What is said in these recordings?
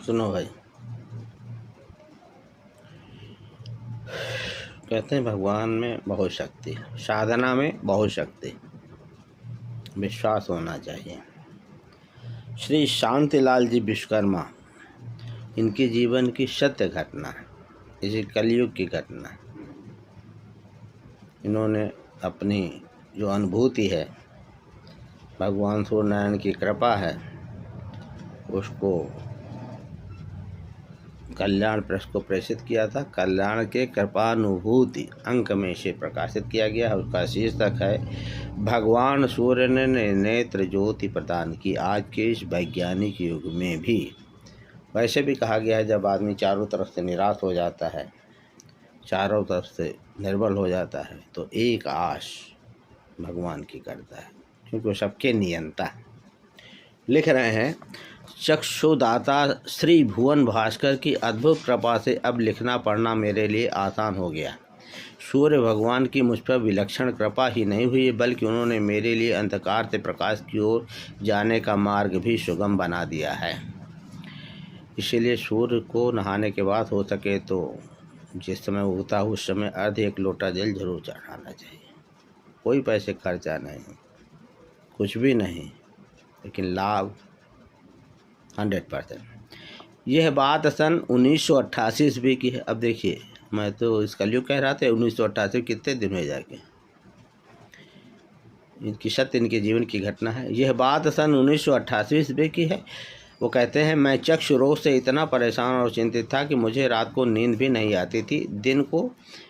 सुनो भाई, कहते हैं भगवान में बहुत शक्ति है, साधना में बहुत शक्ति, विश्वास होना चाहिए। श्री शांतिलाल जी विश्वकर्मा, इनके जीवन की सत्य घटना है, इसी कलयुग की घटना है। इन्होंने अपनी जो अनुभूति है, भगवान सूर्यनारायण की कृपा है, उसको कल्याण प्रेस को प्रेषित किया था। कल्याण के कृपानुभूति अंक में से प्रकाशित किया गया है। उसका शीर्षक है भगवान सूर्य ने नेत्र ज्योति प्रदान की आज के इस वैज्ञानिक युग में भी। वैसे भी कहा गया है, जब आदमी चारों तरफ से निराश हो जाता है, चारों तरफ से निर्बल हो जाता है, तो एक आश भगवान की करता है, क्योंकि वो सबके नियंता है। लिख रहे हैं, चक्षुदाता श्री भुवन भास्कर की अद्भुत कृपा से अब लिखना पढ़ना मेरे लिए आसान हो गया। सूर्य भगवान की मुझ पर विलक्षण कृपा ही नहीं हुई, बल्कि उन्होंने मेरे लिए अंधकार से प्रकाश की ओर जाने का मार्ग भी सुगम बना दिया है। इसीलिए सूर्य को नहाने के बाद हो सके तो जिस समय उगता हो उस समय अर्ध एक लोटा जल जरूर चढ़ाना चाहिए। कोई पैसे खर्चा नहीं, कुछ भी नहीं, लेकिन लाभ 100%। यह बात सन 1988 ईस्वी की है। अब देखिए, मैं तो इस कलयुग कह रहा था, 1988 कितने दिन में जाके इनकी सत्य इनके जीवन की घटना है। यह बात सन 1988 ईस्वी की है। वो कहते हैं, मैं चक्षु रोग से इतना परेशान और चिंतित था कि मुझे रात को नींद भी नहीं आती थी। दिन को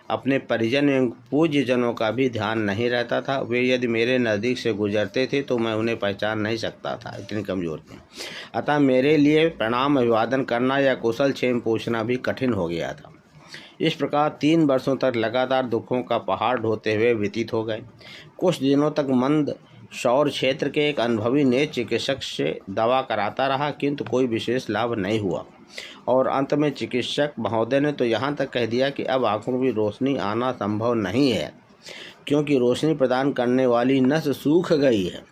अपने परिजन एवं पूज्यजनों का भी ध्यान नहीं रहता था। वे यदि मेरे नज़दीक से गुजरते थे तो मैं उन्हें पहचान नहीं सकता था, इतनी कमज़ोर थे। अतः मेरे लिए प्रणाम अभिवादन करना या कुशल क्षेम पूछना भी कठिन हो गया था। इस प्रकार 3 वर्षों तक लगातार दुखों का पहाड़ ढोते हुए व्यतीत हो गए। कुछ दिनों तक मंद शौर क्षेत्र के एक अनुभवी नेत्र चिकित्सक से दवा कराता रहा, किंतु कोई विशेष लाभ नहीं हुआ और अंत में चिकित्सक महोदय ने तो यहाँ तक कह दिया कि अब आंखों में रोशनी आना संभव नहीं है, क्योंकि रोशनी प्रदान करने वाली नस सूख गई है।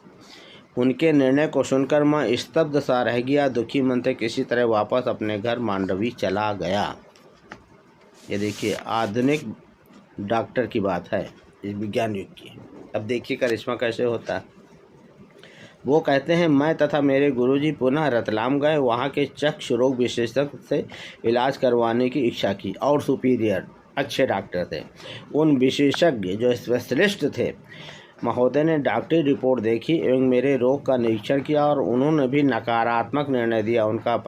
उनके निर्णय को सुनकर मैं स्तब्ध सा रह गया। दुखी मन से किसी तरह वापस अपने घर मांडवी चला गया। ये देखिए, आधुनिक डॉक्टर की बात है, इस विज्ञान युग की। अब देखिए करिश्मा कैसे होता है। वो कहते हैं, मैं तथा मेरे गुरुजी पुनः रतलाम गए। वहाँ के चक्षु रोग विशेषज्ञ से इलाज करवाने की इच्छा की और सुपीरियर अच्छे डॉक्टर थे। उन विशेषज्ञ जो स्पेशलिस्ट थे, महोदय ने डॉक्टरी रिपोर्ट देखी एवं मेरे रोग का निरीक्षण किया और उन्होंने भी नकारात्मक निर्णय दिया। उनका